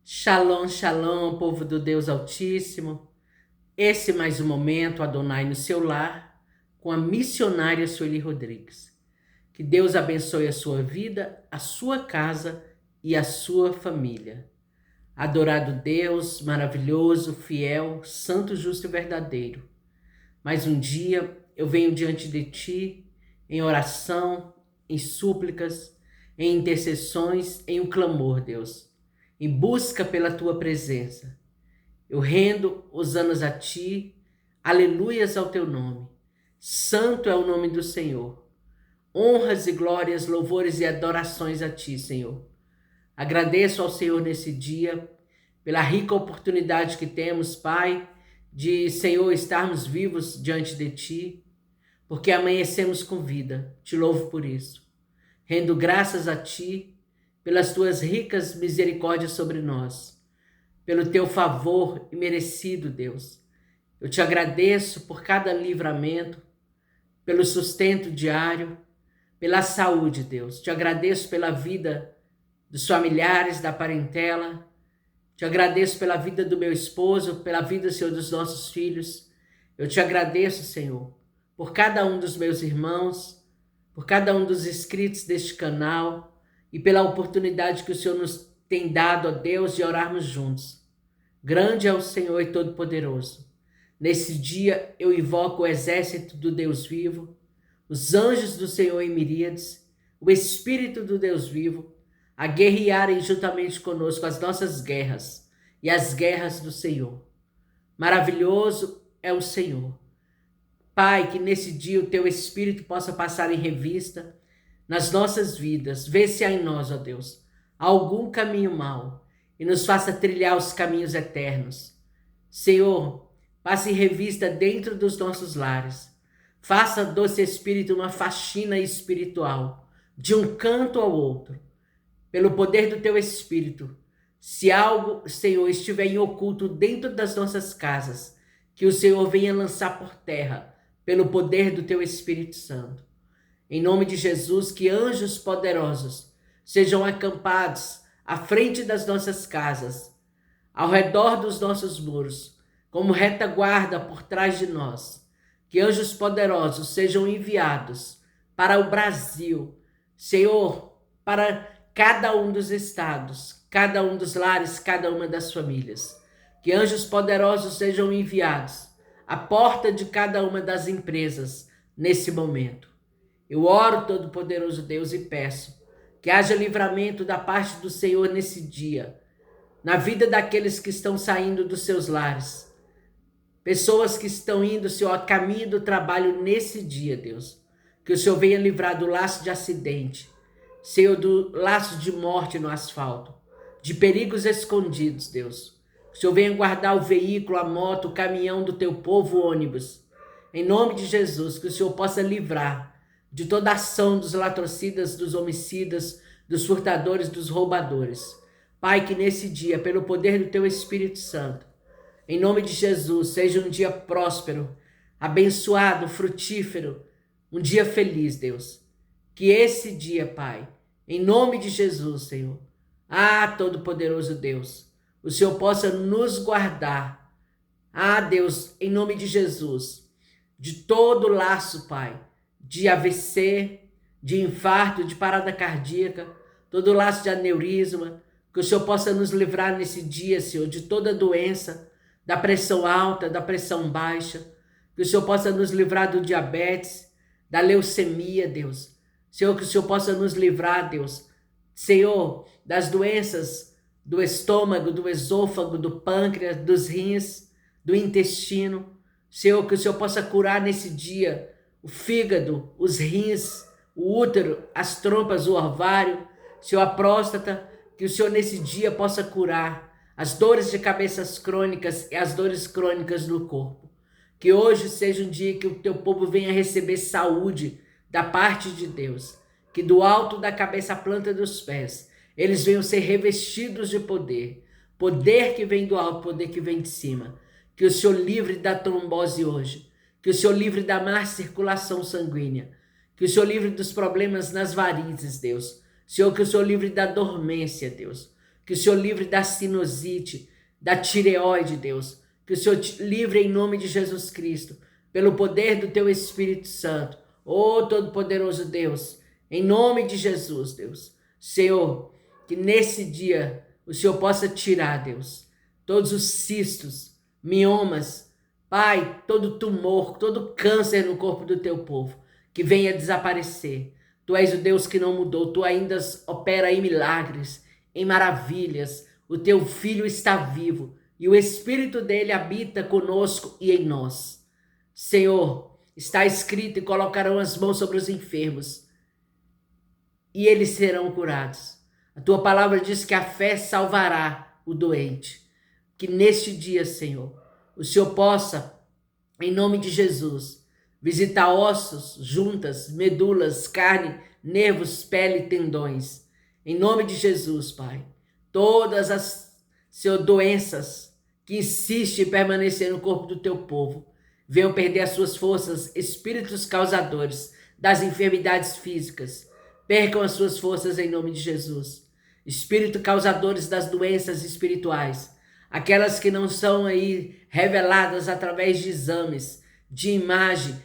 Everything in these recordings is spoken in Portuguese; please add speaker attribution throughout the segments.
Speaker 1: Shalom, shalom, povo do Deus Altíssimo. Esse mais um momento, Adonai no seu lar, com a missionária Sueli Rodrigues. Que Deus abençoe a sua vida, a sua casa e a sua família. Adorado Deus, maravilhoso, fiel, santo, justo e verdadeiro. Mais um dia eu venho diante de Ti em oração, em súplicas, em intercessões, em um clamor, Deus, em busca pela Tua presença. Eu rendo os anos a Ti, aleluias ao Teu nome. Santo é o nome do Senhor. Honras e glórias, louvores e adorações a Ti, Senhor. Agradeço ao Senhor nesse dia, pela rica oportunidade que temos, Pai, de, Senhor, estarmos vivos diante de Ti, porque amanhecemos com vida. Te louvo por isso. Rendo graças a Ti, pelas Tuas ricas misericórdias sobre nós, pelo Teu favor imerecido, Deus. Eu Te agradeço por cada livramento, pelo sustento diário, pela saúde, Deus. Te agradeço pela vida dos familiares, da parentela. Te agradeço pela vida do meu esposo, pela vida, Senhor, dos nossos filhos. Eu Te agradeço, Senhor, por cada um dos meus irmãos, por cada um dos inscritos deste canal e pela oportunidade que o Senhor nos tem dado, ó Deus, de orarmos juntos. Grande é o Senhor e todo-poderoso. Nesse dia eu invoco o exército do Deus vivo, os anjos do Senhor em miríades, o Espírito do Deus vivo, a guerrearem juntamente conosco as nossas guerras e as guerras do Senhor. Maravilhoso é o Senhor. Pai, que nesse dia o Teu Espírito possa passar em revista nas nossas vidas, vê se há em nós, ó Deus, algum caminho mau e nos faça trilhar os caminhos eternos. Senhor, passe em revista dentro dos nossos lares. Faça, doce Espírito, uma faxina espiritual, de um canto ao outro, pelo poder do Teu Espírito. Se algo, Senhor, estiver em oculto dentro das nossas casas, que o Senhor venha lançar por terra, pelo poder do Teu Espírito Santo. Em nome de Jesus, que anjos poderosos sejam acampados à frente das nossas casas, ao redor dos nossos muros, como retaguarda por trás de nós. Que anjos poderosos sejam enviados para o Brasil, Senhor, para cada um dos estados, cada um dos lares, cada uma das famílias. Que anjos poderosos sejam enviados à porta de cada uma das empresas nesse momento. Eu oro, Todo-Poderoso Deus, e peço que haja livramento da parte do Senhor nesse dia, na vida daqueles que estão saindo dos seus lares. Pessoas que estão indo, Senhor, a caminho do trabalho nesse dia, Deus. Que o Senhor venha livrar do laço de acidente, Senhor, do laço de morte no asfalto, de perigos escondidos, Deus. Que o Senhor venha guardar o veículo, a moto, o caminhão do Teu povo, o ônibus. Em nome de Jesus, que o Senhor possa livrar de toda ação dos latrocidas, dos homicidas, dos furtadores, dos roubadores. Pai, que nesse dia, pelo poder do Teu Espírito Santo, em nome de Jesus, seja um dia próspero, abençoado, frutífero, um dia feliz, Deus. Que esse dia, Pai, em nome de Jesus, Senhor, Todo-Poderoso Deus, o Senhor possa nos guardar. Deus, em nome de Jesus, de todo laço, Pai, de AVC, de infarto, de parada cardíaca, todo laço de aneurisma, que o Senhor possa nos livrar nesse dia, Senhor, de toda doença, da pressão alta, da pressão baixa, que o Senhor possa nos livrar do diabetes, da leucemia, Deus. Senhor, que o Senhor possa nos livrar, Deus, Senhor, das doenças do estômago, do esôfago, do pâncreas, dos rins, do intestino. Senhor, que o Senhor possa curar nesse dia o fígado, os rins, o útero, as trompas, o ovário, Senhor, a próstata, que o Senhor nesse dia possa curar as dores de cabeças crônicas e as dores crônicas no corpo. Que hoje seja um dia que o Teu povo venha receber saúde da parte de Deus. Que do alto da cabeça à planta dos pés, eles venham ser revestidos de poder. Poder que vem do alto, poder que vem de cima. Que o Senhor livre da trombose hoje. Que o Senhor livre da má circulação sanguínea. Que o Senhor livre dos problemas nas varizes, Deus. Senhor, que o Senhor livre da dormência, Deus. Que o Senhor livre da sinusite, da tireoide, Deus. Que o Senhor te livre em nome de Jesus Cristo, pelo poder do teu Espírito Santo. Ó Todo-Poderoso Deus, em nome de Jesus, Deus. Senhor, que nesse dia o Senhor possa tirar, Deus, todos os cistos, miomas, Pai, todo tumor, todo câncer no corpo do teu povo, que venha desaparecer. Tu és o Deus que não mudou, tu ainda opera em milagres, em maravilhas. O teu Filho está vivo e o Espírito dele habita conosco e em nós. Senhor, está escrito: e colocarão as mãos sobre os enfermos e eles serão curados. A tua palavra diz que a fé salvará o doente. Que neste dia, Senhor, o Senhor possa, em nome de Jesus, visitar ossos, juntas, medulas, carne, nervos, pele e tendões. Em nome de Jesus, Pai. Todas as, Senhor, doenças que insistem em permanecer no corpo do teu povo, venham perder as suas forças, espíritos causadores das enfermidades físicas. Percam as suas forças em nome de Jesus. Espírito causadores das doenças espirituais, aquelas que não são aí reveladas através de exames, de imagem,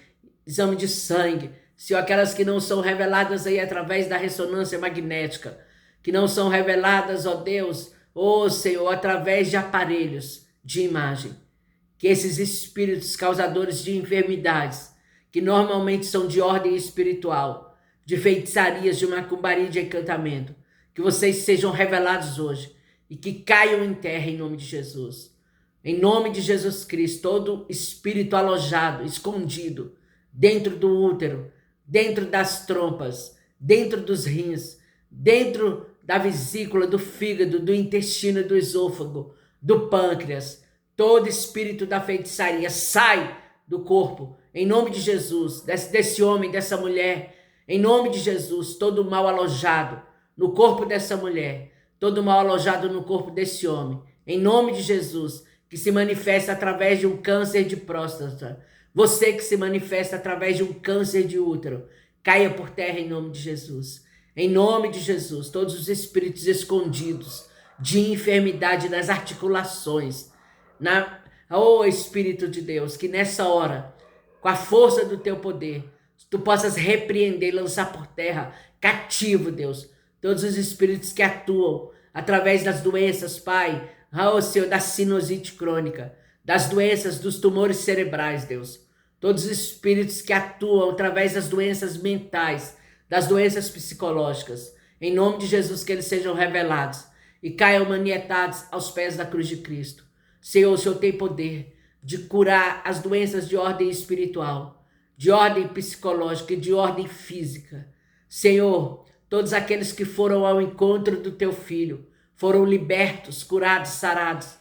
Speaker 1: exame de sangue, Senhor, aquelas que não são reveladas aí através da ressonância magnética, que não são reveladas, ó Deus, ó Senhor, através de aparelhos de imagem. Que esses espíritos causadores de enfermidades, que normalmente são de ordem espiritual, de feitiçarias, de macumbaria, de encantamento, que vocês sejam revelados hoje e que caiam em terra em nome de Jesus. Em nome de Jesus Cristo, todo espírito alojado, escondido, dentro do útero, dentro das trompas, dentro dos rins, dentro da vesícula, do fígado, do intestino, do esôfago, do pâncreas, todo espírito da feitiçaria sai do corpo, em nome de Jesus, desse homem, dessa mulher, em nome de Jesus, todo mal alojado no corpo dessa mulher, todo mal alojado no corpo desse homem, em nome de Jesus, que se manifesta através de um câncer de próstata, você que se manifesta através de um câncer de útero, caia por terra em nome de Jesus. Em nome de Jesus, todos os espíritos escondidos de enfermidade nas articulações, Espírito de Deus, que nessa hora, com a força do teu poder, tu possas repreender, lançar por terra, cativo, Deus, todos os espíritos que atuam através das doenças, Pai, Senhor, da sinusite crônica, das doenças, dos tumores cerebrais, Deus, todos os espíritos que atuam através das doenças mentais, das doenças psicológicas, em nome de Jesus, que eles sejam revelados e caiam manietados aos pés da cruz de Cristo. Senhor, o Senhor tem poder de curar as doenças de ordem espiritual, de ordem psicológica e de ordem física. Senhor, todos aqueles que foram ao encontro do teu Filho foram libertos, curados, sarados,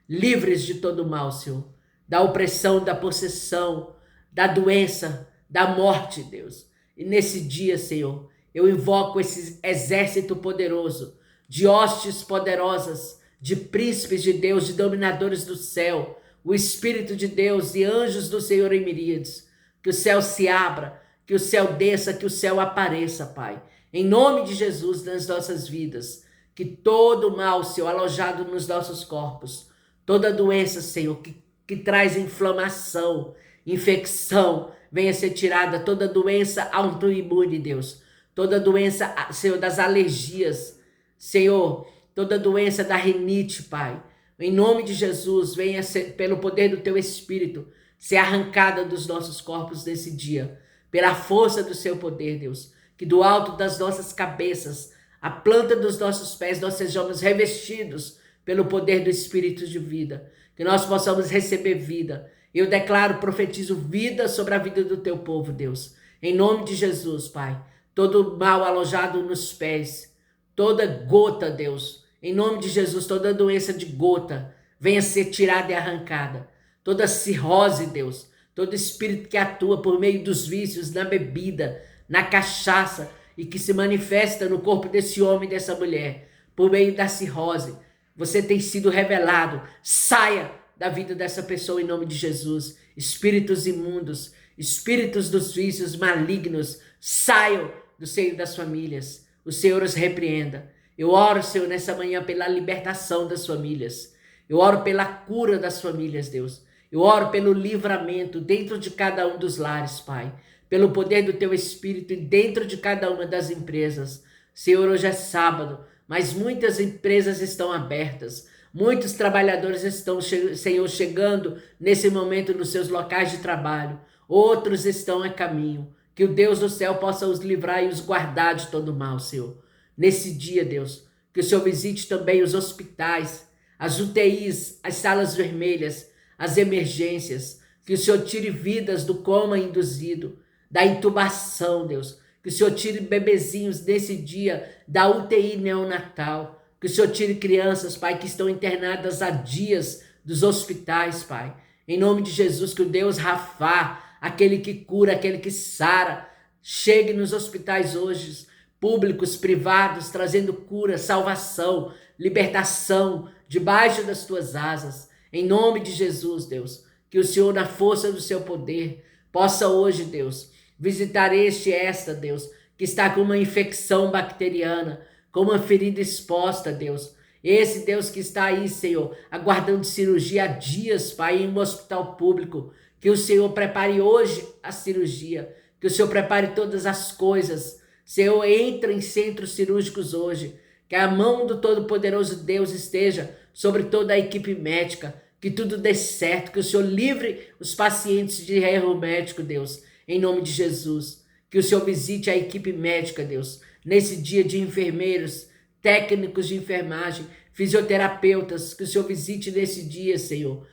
Speaker 1: livres de todo mal, Senhor, da opressão, da possessão, da doença, da morte, Deus. E nesse dia, Senhor, eu invoco esse exército poderoso, de hostes poderosas, de príncipes de Deus, de dominadores do céu, o Espírito de Deus e anjos do Senhor em miríades. Que o céu se abra, que o céu desça, que o céu apareça, Pai. Em nome de Jesus nas nossas vidas. Que todo mal, Senhor, alojado nos nossos corpos, toda doença, Senhor, que traz inflamação, infecção, venha ser tirada, toda doença autoimune, Deus, toda doença, Senhor, das alergias, Senhor, toda doença da rinite, Pai, em nome de Jesus, venha ser, pelo poder do teu Espírito, ser arrancada dos nossos corpos nesse dia, pela força do seu poder, Deus, que do alto das nossas cabeças, a planta dos nossos pés, nós sejamos revestidos pelo poder do Espírito de vida, que nós possamos receber vida. Eu declaro, profetizo vida sobre a vida do teu povo, Deus. Em nome de Jesus, Pai. Todo mal alojado nos pés, toda gota, Deus. Em nome de Jesus, toda doença de gota venha ser tirada e arrancada. Toda cirrose, Deus. Todo espírito que atua por meio dos vícios, na bebida, na cachaça e que se manifesta no corpo desse homem e dessa mulher, por meio da cirrose. Você tem sido revelado. Saia da vida dessa pessoa em nome de Jesus. Espíritos imundos, espíritos dos vícios malignos, saiam do seio das famílias. O Senhor os repreenda. Eu oro, Senhor, nessa manhã pela libertação das famílias. Eu oro pela cura das famílias, Deus. Eu oro pelo livramento dentro de cada um dos lares, Pai. Pelo poder do Teu Espírito e dentro de cada uma das empresas. Senhor, hoje é sábado, mas muitas empresas estão abertas. Muitos trabalhadores estão, Senhor, chegando nesse momento nos seus locais de trabalho. Outros estão a caminho. Que o Deus do céu possa os livrar e os guardar de todo mal, Senhor. Nesse dia, Deus, que o Senhor visite também os hospitais, as UTIs, as salas vermelhas, as emergências. Que o Senhor tire vidas do coma induzido, da intubação, Deus. Que o Senhor tire bebezinhos nesse dia da UTI neonatal. Que o Senhor tire crianças, Pai, que estão internadas há dias dos hospitais, Pai. Em nome de Jesus, que o Deus Rafá, aquele que cura, aquele que sara, chegue nos hospitais hoje, públicos, privados, trazendo cura, salvação, libertação, debaixo das tuas asas. Em nome de Jesus, Deus, que o Senhor, na força do seu poder, possa hoje, Deus, visitar esta, Deus, que está com uma infecção bacteriana, com uma ferida exposta, Deus. Esse Deus que está aí, Senhor, aguardando cirurgia há dias, Pai, em um hospital público. Que o Senhor prepare hoje a cirurgia, que o Senhor prepare todas as coisas. Senhor, entra em centros cirúrgicos hoje, que a mão do Todo-Poderoso Deus esteja sobre toda a equipe médica, que tudo dê certo, que o Senhor livre os pacientes de erro médico, Deus, em nome de Jesus. Que o Senhor visite a equipe médica, Deus, nesse dia de enfermeiros, técnicos de enfermagem, fisioterapeutas, que o Senhor visite nesse dia, Senhor,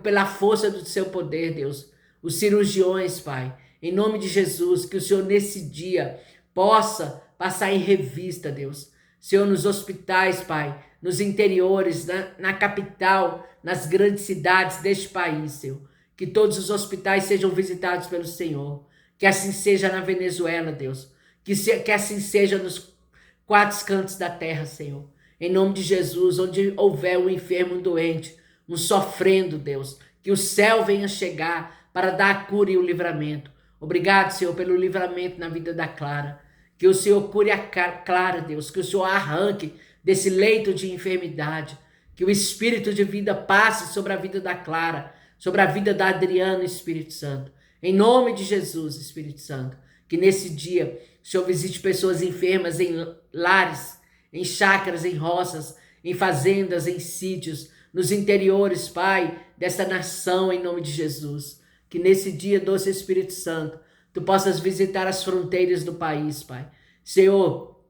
Speaker 1: pela força do seu poder, Deus. Os cirurgiões, Pai, em nome de Jesus, que o Senhor nesse dia possa passar em revista, Deus. Senhor, nos hospitais, Pai, nos interiores, na capital, nas grandes cidades deste país, Senhor. Que todos os hospitais sejam visitados pelo Senhor. Que assim seja na Venezuela, Deus. Que assim seja nos quatro cantos da terra, Senhor. Em nome de Jesus, onde houver um enfermo, um doente, um sofrendo, Deus, que o céu venha chegar para dar a cura e o livramento. Obrigado, Senhor, pelo livramento na vida da Clara. Que o Senhor cure a Clara, Deus, que o Senhor arranque desse leito de enfermidade. Que o Espírito de vida passe sobre a vida da Clara, sobre a vida da Adriana, Espírito Santo. Em nome de Jesus, Espírito Santo, que nesse dia o Senhor visite pessoas enfermas em lares, em chácaras, em roças, em fazendas, em sítios, nos interiores, Pai, desta nação, em nome de Jesus. Que nesse dia, doce Espírito Santo, Tu possas visitar as fronteiras do país, Pai. Senhor,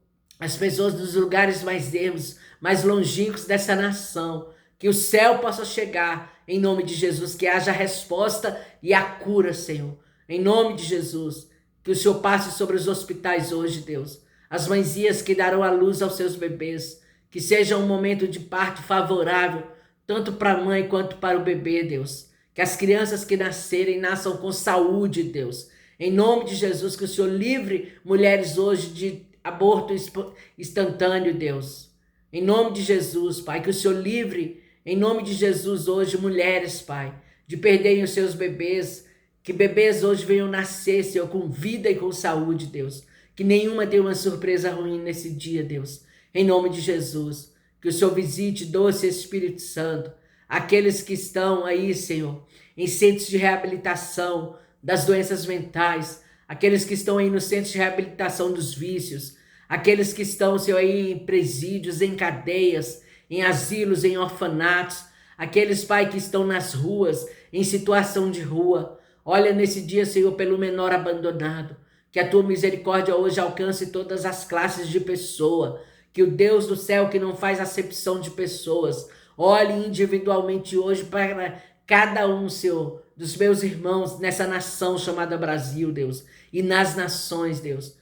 Speaker 1: as pessoas dos lugares mais ermos, mais longínquos dessa nação, que o céu possa chegar, em nome de Jesus, que haja resposta e a cura, Senhor. Em nome de Jesus, que o Senhor passe sobre os hospitais hoje, Deus. As mãezinhas que darão a luz aos seus bebês, que seja um momento de parto favorável, tanto para a mãe quanto para o bebê, Deus. Que as crianças que nascerem nasçam com saúde, Deus. Em nome de Jesus, que o Senhor livre mulheres hoje de aborto instantâneo, Deus. Em nome de Jesus, Pai, que o Senhor livre, em nome de Jesus, hoje mulheres, Pai, de perderem os seus bebês. Que bebês hoje venham nascer, Senhor, com vida e com saúde, Deus. Que nenhuma dê uma surpresa ruim nesse dia, Deus. Em nome de Jesus. Que o Senhor visite, doce Espírito Santo, aqueles que estão aí, Senhor, em centros de reabilitação das doenças mentais, aqueles que estão aí nos centros de reabilitação dos vícios, aqueles que estão, Senhor, aí em presídios, em cadeias, em asilos, em orfanatos, aqueles, Pai, que estão nas ruas, em situação de rua. Olha nesse dia, Senhor, pelo menor abandonado. Que a Tua misericórdia hoje alcance todas as classes de pessoa. Que o Deus do céu, que não faz acepção de pessoas, olhe individualmente hoje para cada um, Senhor, dos meus irmãos nessa nação chamada Brasil, Deus. E nas nações, Deus.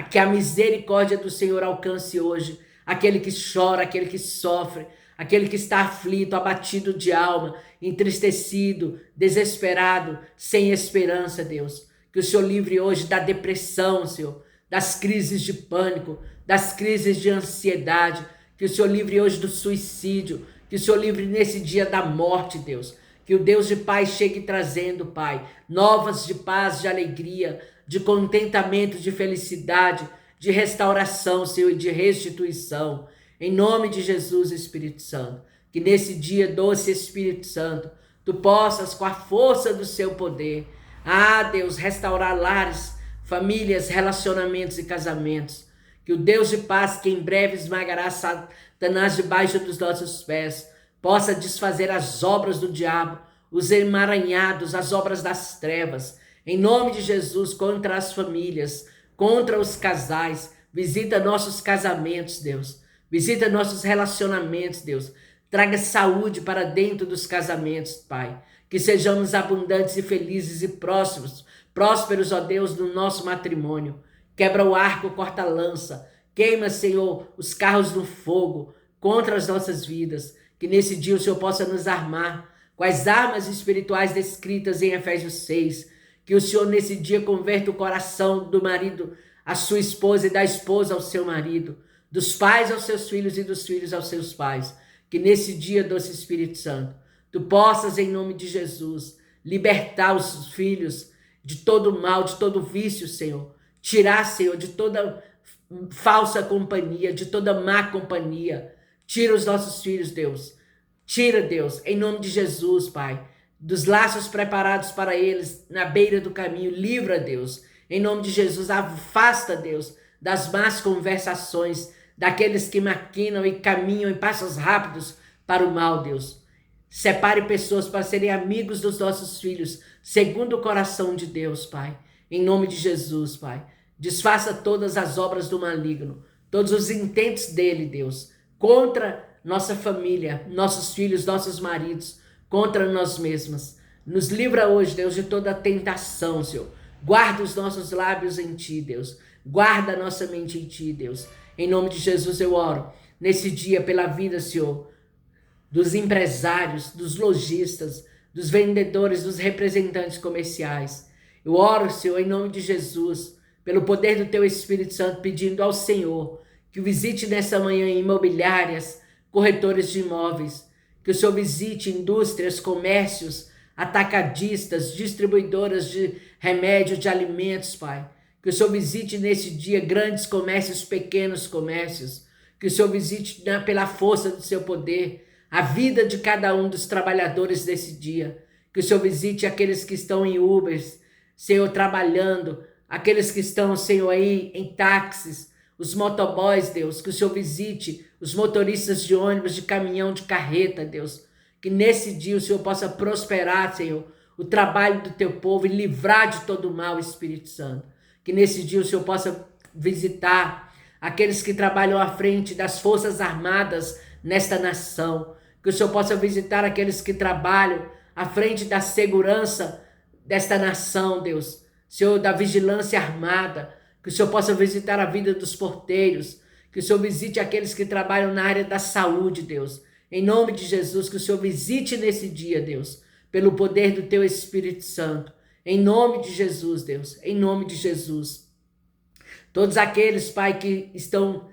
Speaker 1: Que a misericórdia do Senhor alcance hoje aquele que chora, aquele que sofre, aquele que está aflito, abatido de alma, entristecido, desesperado, sem esperança, Deus. Que o Senhor livre hoje da depressão, Senhor, das crises de pânico, das crises de ansiedade. Que o Senhor livre hoje do suicídio. Que o Senhor livre nesse dia da morte, Deus. Que o Deus de paz chegue trazendo, Pai, novas de paz, de alegria, de contentamento, de felicidade, de restauração, Senhor, e de restituição. Em nome de Jesus, Espírito Santo, que nesse dia, doce Espírito Santo, tu possas, com a força do seu poder, Deus, restaurar lares, famílias, relacionamentos e casamentos. Que o Deus de paz, que em breve esmagará Satanás debaixo dos nossos pés, possa desfazer as obras do diabo, os emaranhados, as obras das trevas, em nome de Jesus, contra as famílias, contra os casais. Visita nossos casamentos, Deus. Visita nossos relacionamentos, Deus. Traga saúde para dentro dos casamentos, Pai. Que sejamos abundantes e felizes e prósperos, ó Deus, no nosso matrimônio. Quebra o arco, corta a lança. Queima, Senhor, os carros no fogo contra as nossas vidas. Que nesse dia o Senhor possa nos armar com as armas espirituais descritas em Efésios 6. Que o Senhor nesse dia converta o coração do marido à sua esposa e da esposa ao seu marido, dos pais aos seus filhos e dos filhos aos seus pais. Que nesse dia, doce Espírito Santo, tu possas, em nome de Jesus, libertar os filhos de todo mal, de todo vício, Senhor. Tirar, Senhor, de toda falsa companhia, de toda má companhia. Tira os nossos filhos, Deus. Tira, Deus, em nome de Jesus, Pai, dos laços preparados para eles na beira do caminho. Livra, Deus, em nome de Jesus. Afasta, Deus, das más conversações, daqueles que maquinam e caminham em passos rápidos para o mal, Deus. Separe pessoas para serem amigos dos nossos filhos, segundo o coração de Deus, Pai. Em nome de Jesus, Pai. Desfaça todas as obras do maligno, todos os intentos dele, Deus, contra nossa família, nossos filhos, nossos maridos, contra nós mesmos. Nos livra hoje, Deus, de toda tentação, Senhor. Guarda os nossos lábios em Ti, Deus. Guarda a nossa mente em Ti, Deus. Em nome de Jesus eu oro nesse dia pela vida, Senhor, dos empresários, dos lojistas, dos vendedores, dos representantes comerciais. Eu oro, Senhor, em nome de Jesus, pelo poder do Teu Espírito Santo, pedindo ao Senhor que o visite nessa manhã imobiliárias, corretores de imóveis, que o Senhor visite indústrias, comércios, atacadistas, distribuidoras de remédio, de alimentos, Pai. Que o Senhor visite nesse dia grandes comércios, pequenos comércios. Que o Senhor visite pela força do seu poder a vida de cada um dos trabalhadores desse dia. Que o Senhor visite aqueles que estão em Ubers, Senhor, trabalhando. Aqueles que estão, Senhor, aí em táxis, os motoboys, Deus. Que o Senhor visite os motoristas de ônibus, de caminhão, de carreta, Deus. Que nesse dia o Senhor possa prosperar, Senhor, o trabalho do Teu povo e livrar de todo o mal, Espírito Santo. Que nesse dia o Senhor possa visitar aqueles que trabalham à frente das Forças Armadas nesta nação. Que o Senhor possa visitar aqueles que trabalham à frente da segurança desta nação, Deus. Senhor, da vigilância armada. Que o Senhor possa visitar a vida dos porteiros. Que o Senhor visite aqueles que trabalham na área da saúde, Deus. Em nome de Jesus, que o Senhor visite nesse dia, Deus, pelo poder do Teu Espírito Santo. Em nome de Jesus, Deus, em nome de Jesus. Todos aqueles, Pai, que estão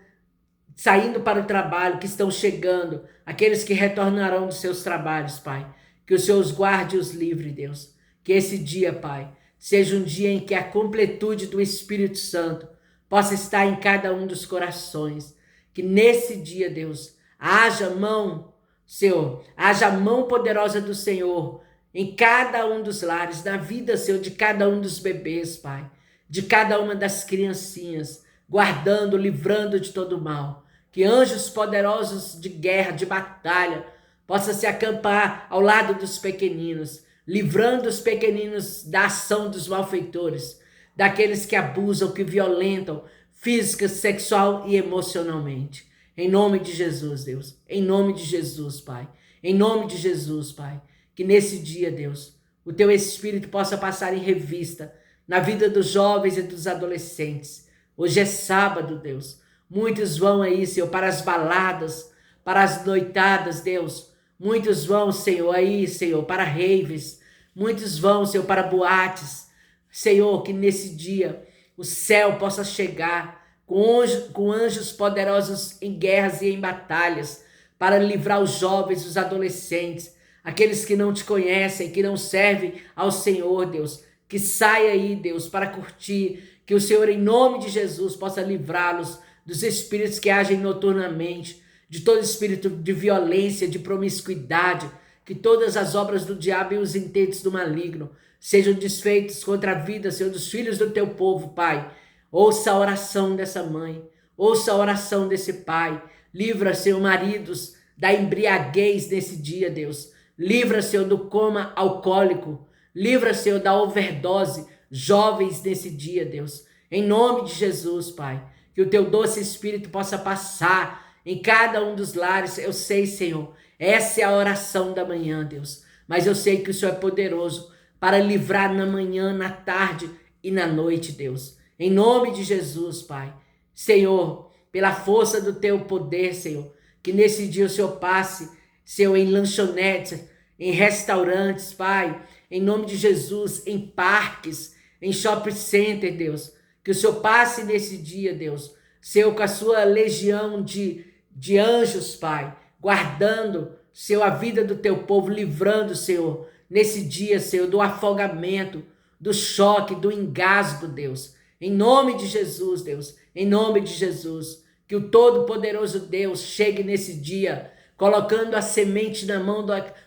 Speaker 1: saindo para o trabalho, que estão chegando, aqueles que retornarão dos seus trabalhos, Pai, que o Senhor os guarde e os livre, Deus. Que esse dia, Pai, seja um dia em que a completude do Espírito Santo possa estar em cada um dos corações. Que nesse dia, Deus, haja mão, Senhor, haja mão poderosa do Senhor em cada um dos lares, na vida, Senhor, de cada um dos bebês, Pai, de cada uma das criancinhas, guardando, livrando de todo mal. Que anjos poderosos de guerra, de batalha, possam se acampar ao lado dos pequeninos, livrando os pequeninos da ação dos malfeitores, daqueles que abusam, que violentam, física, sexual e emocionalmente. Em nome de Jesus, Deus. Em nome de Jesus, Pai. Em nome de Jesus, Pai. Que nesse dia, Deus, o Teu Espírito possa passar em revista na vida dos jovens e dos adolescentes. Hoje é sábado, Deus. Muitos vão aí, Senhor, para as baladas, para as noitadas, Deus. Muitos vão, Senhor, aí, Senhor, para raves. Muitos vão, Senhor, para boates. Senhor, que nesse dia o céu possa chegar com anjos poderosos em guerras e em batalhas, para livrar os jovens, os adolescentes, aqueles que não Te conhecem, que não servem ao Senhor, Deus, que saia aí, Deus, para curtir, que o Senhor, em nome de Jesus, possa livrá-los dos espíritos que agem noturnamente, de todo espírito de violência, de promiscuidade, que todas as obras do diabo e os intentos do maligno sejam desfeitos contra a vida, Senhor, dos filhos do teu povo, Pai. Ouça a oração dessa mãe, ouça a oração desse pai. Livra, Senhor, maridos da embriaguez nesse dia, Deus. Livra, Senhor, do coma alcoólico. Livra, Senhor, da overdose. Jovens nesse dia, Deus. Em nome de Jesus, Pai. Que o teu doce Espírito possa passar em cada um dos lares. Eu sei, Senhor, essa é a oração da manhã, Deus. Mas eu sei que o Senhor é poderoso para livrar na manhã, na tarde e na noite, Deus. Em nome de Jesus, Pai. Senhor, pela força do teu poder, Senhor, que nesse dia o Senhor passe, Senhor, em lanchonetes, em restaurantes, Pai, em nome de Jesus, em parques, em shopping center, Deus, que o Senhor passe nesse dia, Deus, Senhor, com a sua legião de anjos, Pai, guardando, Senhor, a vida do teu povo, livrando, Senhor, nesse dia, Senhor, do afogamento, do choque, do engasgo, Deus, em nome de Jesus, Deus, em nome de Jesus, que o Todo-Poderoso Deus chegue nesse dia, colocando a semente na mão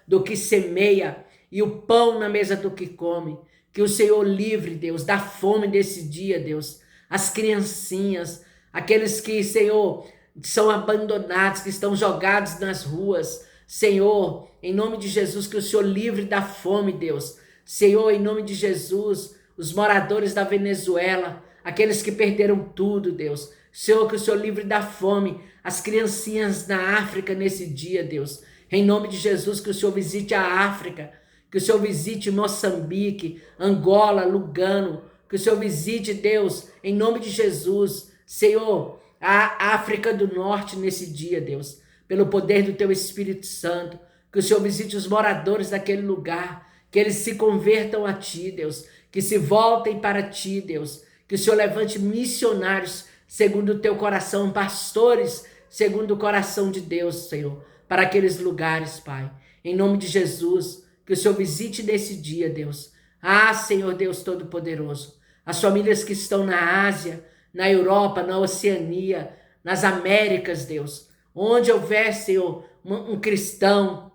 Speaker 1: do que semeia e o pão na mesa do que come. Que o Senhor livre, Deus, da fome desse dia, Deus. As criancinhas, aqueles que, Senhor, são abandonados, que estão jogados nas ruas. Senhor, em nome de Jesus, que o Senhor livre da fome, Deus. Senhor, em nome de Jesus, os moradores da Venezuela, aqueles que perderam tudo, Deus. Senhor, que o Senhor livre da fome as criancinhas na África nesse dia, Deus. Em nome de Jesus, que o Senhor visite a África, que o Senhor visite Moçambique, Angola, Lugano, que o Senhor visite, Deus, em nome de Jesus, Senhor, a África do Norte nesse dia, Deus, pelo poder do teu Espírito Santo, que o Senhor visite os moradores daquele lugar, que eles se convertam a ti, Deus, que se voltem para ti, Deus, que o Senhor levante missionários segundo o teu coração, pastores segundo o coração de Deus, Senhor, para aqueles lugares, Pai. Em nome de Jesus, que o Senhor visite nesse dia, Deus. Ah, Senhor Deus Todo-Poderoso, as famílias que estão na Ásia, na Europa, na Oceania, nas Américas, Deus. Onde houver, Senhor, um cristão,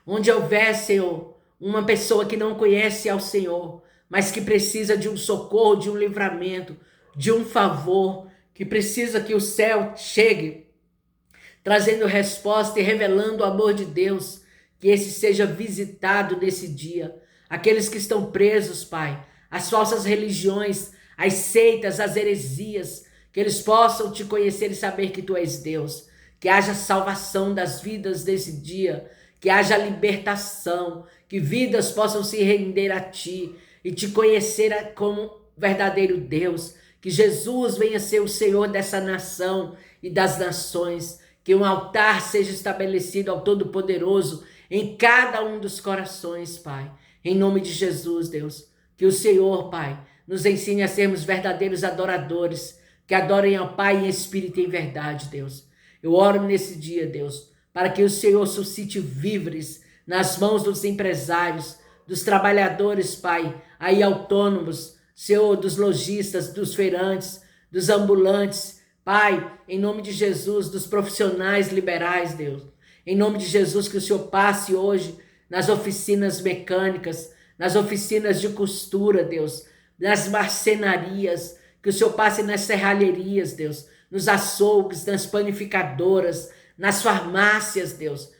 Speaker 1: onde houver, Senhor, uma pessoa que não conhece ao Senhor, mas que precisa de um socorro, de um livramento, de um favor, que precisa que o céu chegue, trazendo resposta e revelando o amor de Deus, que esse seja visitado nesse dia. Aqueles que estão presos, Pai, as falsas religiões, as seitas, as heresias, que eles possam te conhecer e saber que tu és Deus, que haja salvação das vidas desse dia, que haja libertação, que vidas possam se render a ti e te conhecer como verdadeiro Deus, que Jesus venha ser o Senhor dessa nação e das nações, que um altar seja estabelecido ao Todo-Poderoso em cada um dos corações, Pai. Em nome de Jesus, Deus, que o Senhor, Pai, nos ensine a sermos verdadeiros adoradores, que adorem ao Pai em espírito e em verdade, Deus. Eu oro nesse dia, Deus, para que o Senhor suscite víveres nas mãos dos empresários, dos trabalhadores, Pai, aí autônomos, Senhor, dos lojistas, dos feirantes, dos ambulantes, Pai, em nome de Jesus, dos profissionais liberais, Deus. Em nome de Jesus, que o Senhor passe hoje nas oficinas mecânicas, nas oficinas de costura, Deus, nas marcenarias, que o Senhor passe nas serralherias, Deus, nos açougues, nas panificadoras, nas farmácias, Deus.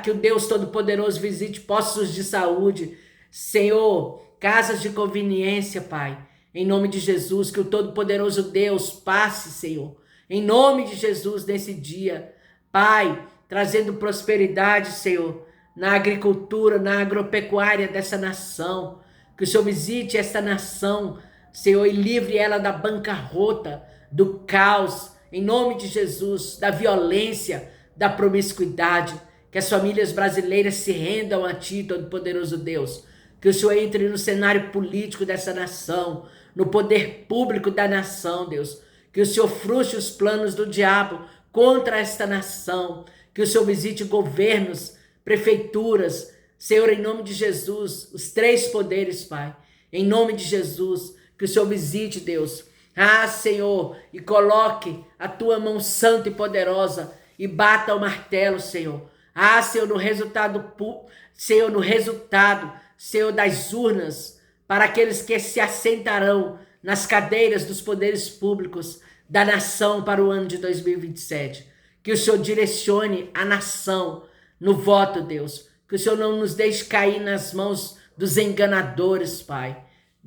Speaker 1: Que o Deus Todo-Poderoso visite postos de saúde, Senhor, casas de conveniência, Pai. Em nome de Jesus, que o Todo-Poderoso Deus passe, Senhor. Em nome de Jesus, nesse dia, Pai, trazendo prosperidade, Senhor, na agricultura, na agropecuária dessa nação. Que o Senhor visite essa nação, Senhor, e livre ela da bancarrota, do caos, em nome de Jesus, da violência, da promiscuidade. Que as famílias brasileiras se rendam a Ti, Todo-Poderoso Deus. Que o Senhor entre no cenário político dessa nação, no poder público da nação, Deus. Que o Senhor frustre os planos do diabo contra esta nação. Que o Senhor visite governos, prefeituras, Senhor, em nome de Jesus, os três poderes, Pai. Em nome de Jesus, que o Senhor visite, Deus. Ah, Senhor, e coloque a Tua mão santa e poderosa e bata o martelo, Senhor. Ah, Senhor, Senhor, no resultado, Senhor, das urnas, para aqueles que se assentarão nas cadeiras dos poderes públicos da nação para o ano de 2027. Que o Senhor direcione a nação no voto, Deus. Que o Senhor não nos deixe cair nas mãos dos enganadores, Pai.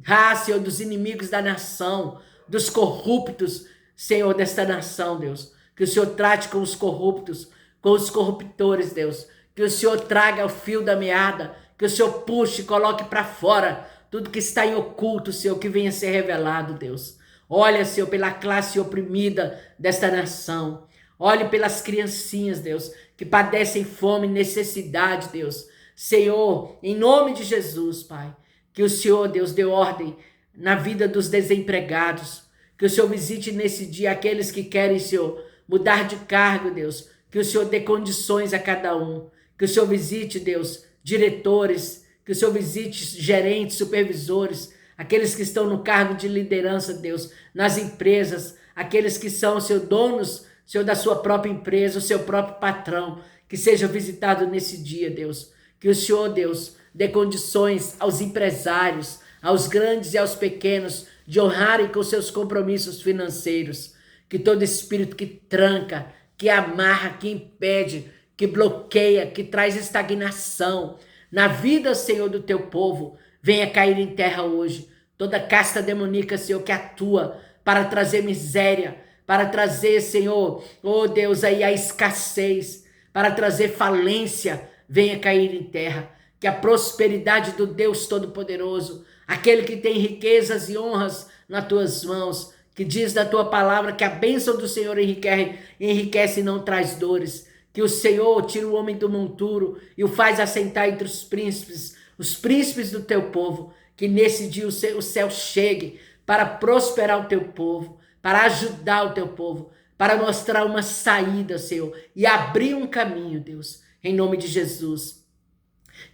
Speaker 1: Ah, Senhor, dos inimigos da nação, dos corruptos, Senhor, desta nação, Deus. Que o Senhor trate com os corruptos, com os corruptores, Deus. Que o Senhor traga o fio da meada, que o Senhor puxe e coloque para fora tudo que está em oculto, Senhor, que venha ser revelado, Deus. Olha, Senhor, pela classe oprimida desta nação. Olhe pelas criancinhas, Deus, que padecem fome e necessidade, Deus. Senhor, em nome de Jesus, Pai, que o Senhor, Deus, dê ordem na vida dos desempregados. Que o Senhor visite nesse dia aqueles que querem, Senhor, mudar de cargo, Deus. Que o Senhor dê condições a cada um. Que o Senhor visite, Deus, diretores. Que o Senhor visite gerentes, supervisores, aqueles que estão no cargo de liderança, Deus, nas empresas, aqueles que são, Senhor, donos, Senhor, da sua própria empresa, o seu próprio patrão, que seja visitado nesse dia, Deus. Que o Senhor, Deus, dê condições aos empresários, aos grandes e aos pequenos, de honrarem com seus compromissos financeiros. Que todo espírito que tranca, que amarra, que impede, que bloqueia, que traz estagnação na vida, Senhor, do teu povo, venha cair em terra hoje. Toda casta demoníaca, Senhor, que atua para trazer miséria, para trazer, Senhor, oh Deus, aí a escassez, para trazer falência, venha cair em terra. Que a prosperidade do Deus Todo-Poderoso, aquele que tem riquezas e honras nas tuas mãos, que diz da tua palavra que a bênção do Senhor enriquece e não traz dores. Que o Senhor tira o homem do monturo e o faz assentar entre os príncipes do teu povo. Que nesse dia o céu chegue para prosperar o teu povo, para ajudar o teu povo, para mostrar uma saída, Senhor, e abrir um caminho, Deus, em nome de Jesus.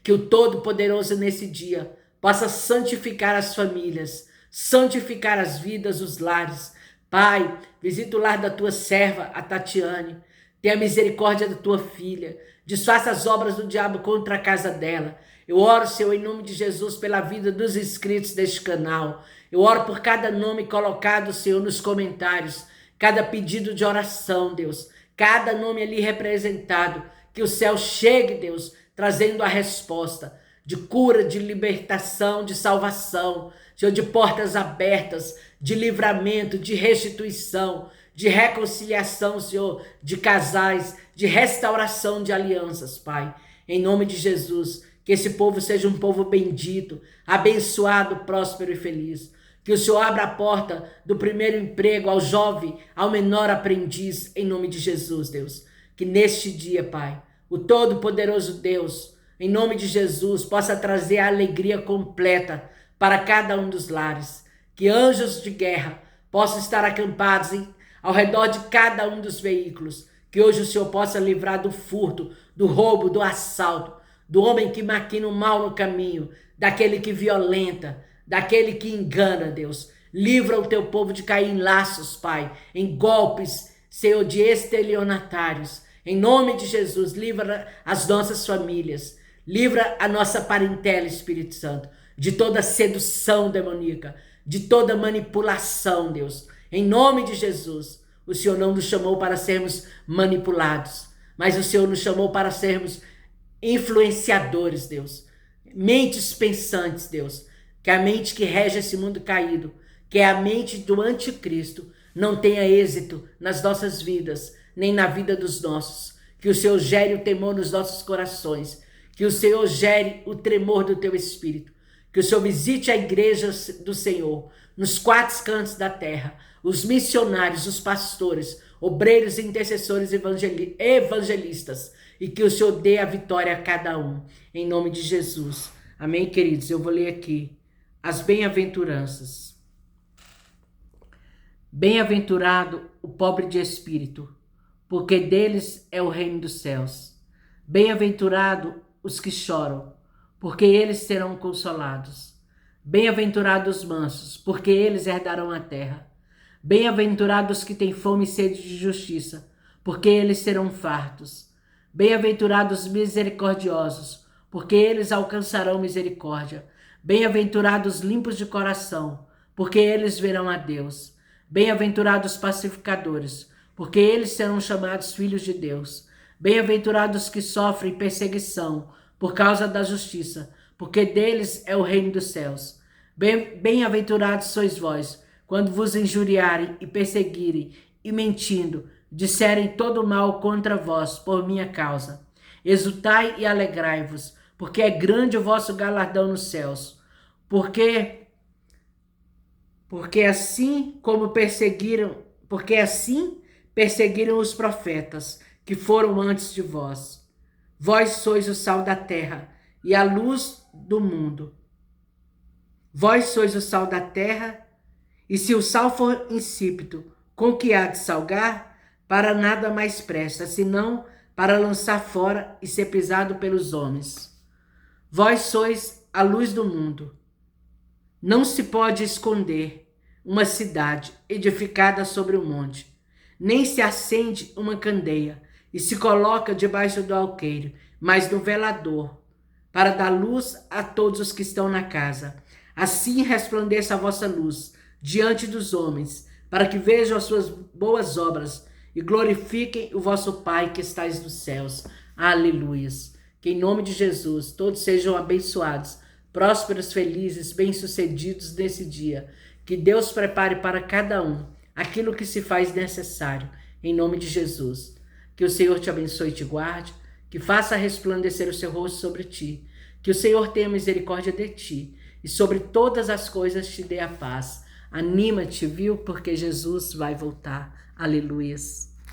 Speaker 1: Que o Todo-Poderoso nesse dia possa santificar as famílias, santificar as vidas, os lares. Pai, visita o lar da tua serva, a Tatiane. Tenha misericórdia da tua filha. Desfaça as obras do diabo contra a casa dela. Eu oro, Senhor, em nome de Jesus, pela vida dos inscritos deste canal. Eu oro por cada nome colocado, Senhor, nos comentários. Cada pedido de oração, Deus. Cada nome ali representado. Que o céu chegue, Deus, trazendo a resposta de cura, de libertação, de salvação. Senhor, de portas abertas, de livramento, de restituição, de reconciliação, Senhor, de casais, de restauração de alianças, Pai. Em nome de Jesus, que esse povo seja um povo bendito, abençoado, próspero e feliz. Que o Senhor abra a porta do primeiro emprego ao jovem, ao menor aprendiz, em nome de Jesus, Deus. Que neste dia, Pai, o Todo-Poderoso Deus, em nome de Jesus, possa trazer a alegria completa para cada um dos lares. Que anjos de guerra possam estar acampados ao redor de cada um dos veículos. Que hoje o Senhor possa livrar do furto, do roubo, do assalto, do homem que maquina o mal no caminho, daquele que violenta, daquele que engana, Deus. Livra o teu povo de cair em laços, Pai, em golpes, Senhor, de estelionatários. Em nome de Jesus, livra as nossas famílias, livra a nossa parentela, Espírito Santo, de toda sedução demoníaca, de toda manipulação, Deus. Em nome de Jesus, o Senhor não nos chamou para sermos manipulados, mas o Senhor nos chamou para sermos influenciadores, Deus. Mentes pensantes, Deus. Que a mente que rege esse mundo caído, que é a mente do anticristo, não tenha êxito nas nossas vidas, nem na vida dos nossos. Que o Senhor gere o temor nos nossos corações. Que o Senhor gere o tremor do teu espírito. Que o Senhor visite a igreja do Senhor, nos quatro cantos da terra, os missionários, os pastores, obreiros, intercessores, evangelistas, e que o Senhor dê a vitória a cada um, em nome de Jesus. Amém, queridos? Eu vou ler aqui as bem-aventuranças. Bem-aventurado o pobre de espírito, porque deles é o reino dos céus. Bem-aventurado os que choram, porque eles serão consolados. Bem-aventurados os mansos, porque eles herdarão a terra. Bem-aventurados os que têm fome e sede de justiça, porque eles serão fartos. Bem-aventurados os misericordiosos, porque eles alcançarão misericórdia. Bem-aventurados os limpos de coração, porque eles verão a Deus. Bem-aventurados os pacificadores, porque eles serão chamados filhos de Deus. Bem-aventurados os que sofrem perseguição por causa da justiça, porque deles é o reino dos céus. Bem-aventurados sois vós, quando vos injuriarem e perseguirem, e mentindo, disserem todo mal contra vós por minha causa. Exultai e alegrai-vos, porque é grande o vosso galardão nos céus. Porque assim perseguiram os profetas que foram antes de vós. Vós sois o sal da terra e a luz do mundo. Vós sois o sal da terra, e se o sal for insípido, com que há de salgar? Para nada mais presta, senão para lançar fora e ser pisado pelos homens. Vós sois a luz do mundo. Não se pode esconder uma cidade edificada sobre um monte, nem se acende uma candeia e se coloca debaixo do alqueire, mas no velador, para dar luz a todos os que estão na casa. Assim resplandeça a vossa luz diante dos homens, para que vejam as suas boas obras e glorifiquem o vosso Pai que estais nos céus. Aleluias. Que em nome de Jesus todos sejam abençoados, prósperos, felizes, bem-sucedidos nesse dia. Que Deus prepare para cada um aquilo que se faz necessário, em nome de Jesus. Que o Senhor te abençoe e te guarde, que faça resplandecer o seu rosto sobre ti, que o Senhor tenha misericórdia de ti e sobre todas as coisas te dê a paz. Anima-te, viu? Porque Jesus vai voltar. Aleluias.